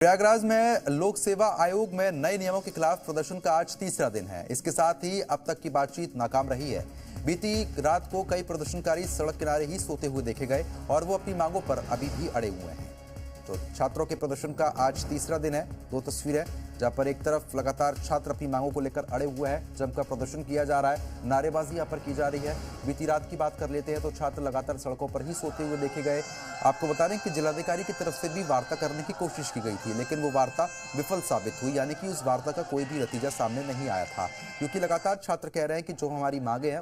प्रयागराज में लोक सेवा आयोग में नए नियमों के खिलाफ प्रदर्शन का आज तीसरा दिन है। इसके साथ ही अब तक की बातचीत नाकाम रही है। बीती रात को कई प्रदर्शनकारी सड़क किनारे ही सोते हुए देखे गए और वो अपनी मांगों पर अभी भी अड़े हुए हैं। तो छात्रों के प्रदर्शन का आज तीसरा दिन है। दो तस्वीरें जहां पर एक तरफ लगातार छात्र अपनी मांगों को लेकर अड़े हुए हैं, जमकर प्रदर्शन किया जा रहा है, नारेबाजी यहां पर की जा रही है। बीती रात की बात कर लेते हैं तो छात्र लगातार सड़कों पर ही सोते हुए देखे गए। आपको बता दें कि जिलाधिकारी की तरफ से भी वार्ता करने की कोशिश की गई थी, लेकिन वो वार्ता विफल साबित हुई, यानी कि उस वार्ता का कोई भी नतीजा सामने नहीं आया था, क्योंकि लगातार छात्र कह रहे हैं कि जो हमारी मांगे हैं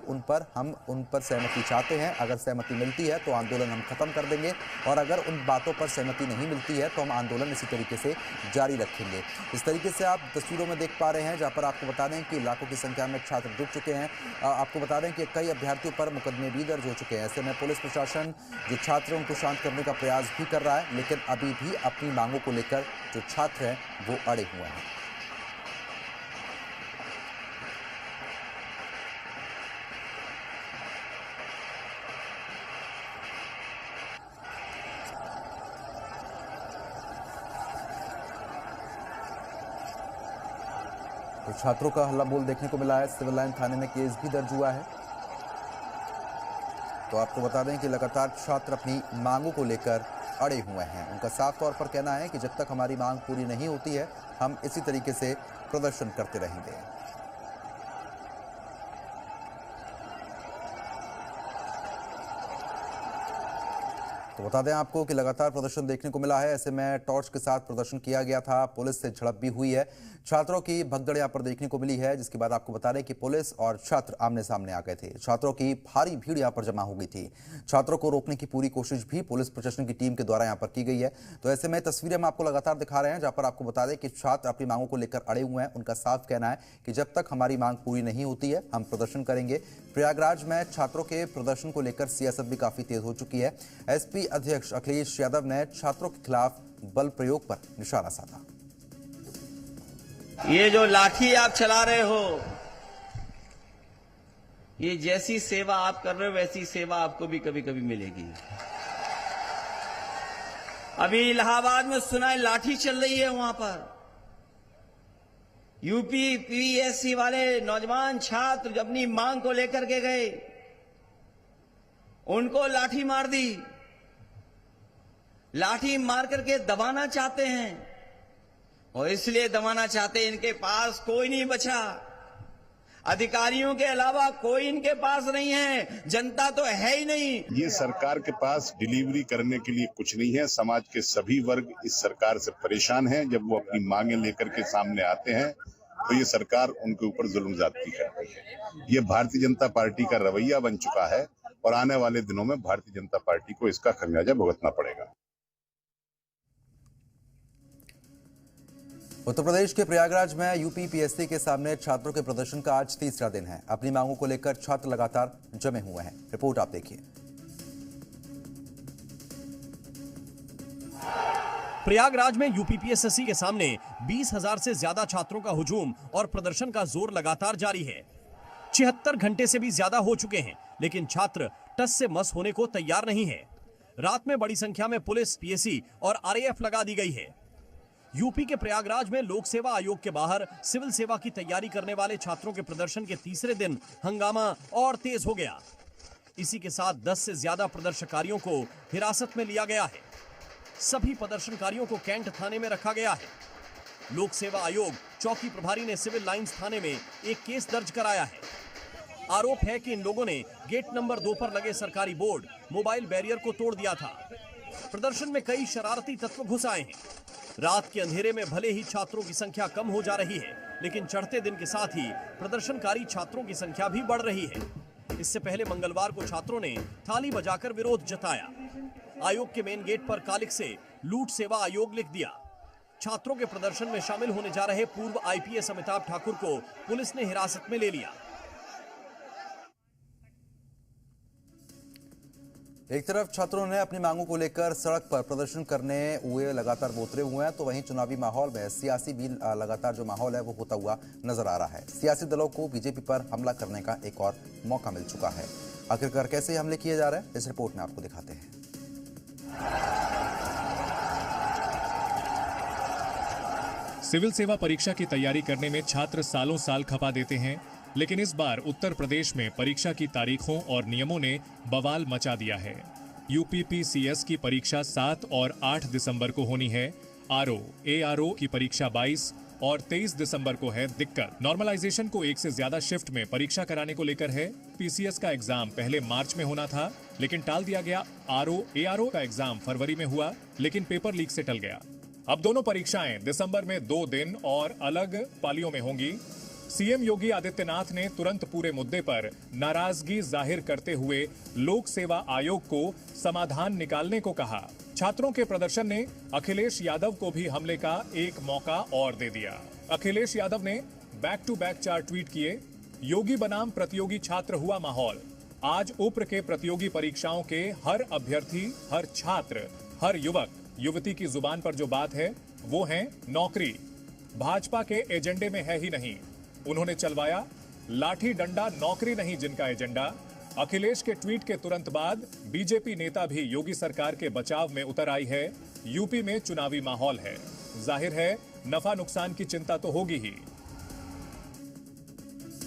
हम उन पर सहमति चाहते हैं। अगर सहमति मिलती है तो आंदोलन हम खत्म कर देंगे, और अगर उन बातों पर सहमति नहीं मिलती है तो हम आंदोलन इसी तरीके से जारी रखेंगे। इस तरीके से आप तस्वीरों में देख पा रहे हैं, जहां पर आपको बता दें कि लाखों की संख्या में छात्र जुट चुके हैं। आपको बता दें कि कई अभ्यर्थियों पर मुकदमे भी दर्ज हो चुके हैं। ऐसे में पुलिस प्रशासन जो छात्र हैं उनको शांत करने का प्रयास भी कर रहा है, लेकिन अभी भी अपनी मांगों को लेकर जो छात्र हैं वो अड़े हुए हैं। तो छात्रों का हल्ला बोल देखने को मिला है। सिविल लाइन थाने में केस भी दर्ज हुआ है। तो आपको बता दें कि लगातार छात्र अपनी मांगों को लेकर अड़े हुए हैं। उनका साफ तौर पर कहना है कि जब तक हमारी मांग पूरी नहीं होती है हम इसी तरीके से प्रदर्शन करते रहेंगे। तो बता दें आपको कि लगातार प्रदर्शन देखने को मिला है। ऐसे में टॉर्च के साथ प्रदर्शन किया गया था, पुलिस से झड़प भी हुई है, छात्रों की भगदड़ यहां पर देखने को मिली है, जिसके बाद आपको बता दें कि पुलिस और छात्र आमने सामने आ गए थे। छात्रों की भारी भीड़ यहां पर जमा हो गई थी। छात्रों को रोकने की पूरी कोशिश भी पुलिस प्रशासन की टीम के द्वारा यहां पर की गई है। तो ऐसे में तस्वीरें हम आपको लगातार दिखा रहे हैं, जहां पर आपको बता दें कि छात्र अपनी मांगों को लेकर अड़े हुए हैं। उनका साफ कहना है कि जब तक हमारी मांग पूरी नहीं होती है हम प्रदर्शन करेंगे। प्रयागराज में छात्रों के प्रदर्शन को लेकर सियासत भी काफी तेज हो चुकी है। एसपी अध्यक्ष अखिलेश यादव ने छात्रों के खिलाफ बल प्रयोग पर निशाना साधा। ये जो लाठी आप चला रहे हो, ये जैसी सेवा आप कर रहे हो वैसी सेवा आपको भी कभी कभी मिलेगी। अभी इलाहाबाद में सुना है लाठी चल रही है, वहां पर यूपी पीएससी वाले नौजवान छात्र अपनी मांग को लेकर के गए, उनको लाठी मार दी। लाठी मार करके दबाना चाहते हैं, और इसलिए दबाना चाहते हैं इनके पास कोई नहीं बचा। अधिकारियों के अलावा कोई इनके पास नहीं है, जनता तो है ही नहीं। ये सरकार के पास डिलीवरी करने के लिए कुछ नहीं है। समाज के सभी वर्ग इस सरकार से परेशान हैं। जब वो अपनी मांगे लेकर के सामने आते हैं तो ये सरकार उनके ऊपर जुल्म ज्यादती करती है। ये भारतीय जनता पार्टी का रवैया बन चुका है, और आने वाले दिनों में भारतीय जनता पार्टी को इसका खमियाजा भुगतना पड़ेगा। उत्तर प्रदेश के प्रयागराज में यूपी पीएससी के सामने छात्रों के प्रदर्शन का आज तीसरा दिन है। अपनी मांगों को लेकर छात्र लगातार जमे हुए हैं। रिपोर्ट आप देखिए। प्रयागराज में यूपी पीएससी के सामने 20,000 से ज्यादा छात्रों का हुजूम और प्रदर्शन का जोर लगातार जारी है। 76 घंटे से भी ज्यादा हो चुके हैं, लेकिन छात्र टस से मस होने को तैयार नहीं है। रात में बड़ी संख्या में पुलिस, पीएसी और आरएएफ लगा दी गई है। यूपी के प्रयागराज में लोक सेवा आयोग के बाहर सिविल सेवा की तैयारी करने वाले छात्रों के प्रदर्शन के तीसरे दिन हंगामा और तेज हो गया। इसी के साथ 10 से ज्यादा प्रदर्शनकारियों को हिरासत में लिया गया है। सभी प्रदर्शनकारियों को कैंट थाने में रखा गया है। लोक सेवा आयोग चौकी प्रभारी ने सिविल लाइंस थाने में एक केस दर्ज कराया है। आरोप है कि इन लोगों ने गेट नंबर 2 पर लगे सरकारी बोर्ड, मोबाइल बैरियर को तोड़ दिया था। प्रदर्शन में कई शरारती तत्व घुस आए हैं। रात के अंधेरे में भले ही छात्रों की संख्या कम हो जा रही है, लेकिन चढ़ते दिन के साथ ही प्रदर्शनकारी छात्रों की संख्या भी बढ़ रही है। इससे पहले मंगलवार को छात्रों ने थाली बजाकर विरोध जताया। आयोग के मेन गेट पर कालिख से लूट सेवा आयोग लिख दिया। छात्रों के प्रदर्शन में शामिल होने जा रहे पूर्व आईपीएस अमिताभ ठाकुर को पुलिस ने हिरासत में ले लिया। एक तरफ छात्रों ने अपनी मांगों को लेकर सड़क पर प्रदर्शन करने हुए लगातार उतरे हुए हैं, तो वहीं चुनावी माहौल में सियासी भी लगातार जो माहौल है वो होता हुआ नजर आ रहा है। सियासी दलों को बीजेपी पर हमला करने का एक और मौका मिल चुका है। आखिरकार कैसे हमले किए जा रहे हैं इस रिपोर्ट में आपको दिखाते हैं। सिविल सेवा परीक्षा की तैयारी करने में छात्र सालों साल खपा देते हैं, लेकिन इस बार उत्तर प्रदेश में परीक्षा की तारीखों और नियमों ने बवाल मचा दिया है। यूपीपीसीएस की परीक्षा 7 और 8 दिसंबर को होनी है। आरओ, एआरओ की परीक्षा 22 और 23 दिसंबर को है। दिक्कत नॉर्मलाइजेशन को एक से ज्यादा शिफ्ट में परीक्षा कराने को लेकर है। पीसीएस का एग्जाम पहले मार्च में होना था, लेकिन टाल दिया गया। आरओ, एआरओ का एग्जाम फरवरी में हुआ, लेकिन पेपर लीक से टल गया। अब दोनों परीक्षाएं दिसंबर में 2 दिन और अलग पालियों में होंगी। सीएम योगी आदित्यनाथ ने तुरंत पूरे मुद्दे पर नाराजगी जाहिर करते हुए लोक सेवा आयोग को समाधान निकालने को कहा। छात्रों के प्रदर्शन ने अखिलेश यादव को भी हमले का एक मौका और दे दिया। अखिलेश यादव ने बैक टू बैक 4 ट्वीट किए। योगी बनाम प्रतियोगी छात्र हुआ माहौल। आज उप्र के प्रतियोगी परीक्षाओं के हर अभ्यर्थी, हर छात्र, हर युवक युवती की जुबान पर जो बात है वो है नौकरी। भाजपा के एजेंडे में है ही नहीं। उन्होंने चलवाया लाठी डंडा, नौकरी नहीं जिनका एजेंडा। अखिलेश के ट्वीट के तुरंत बाद बीजेपी नेता भी योगी सरकार के बचाव में उतर आई है। यूपी में चुनावी माहौल है। जाहिर है नफा नुकसान की चिंता तो होगी ही।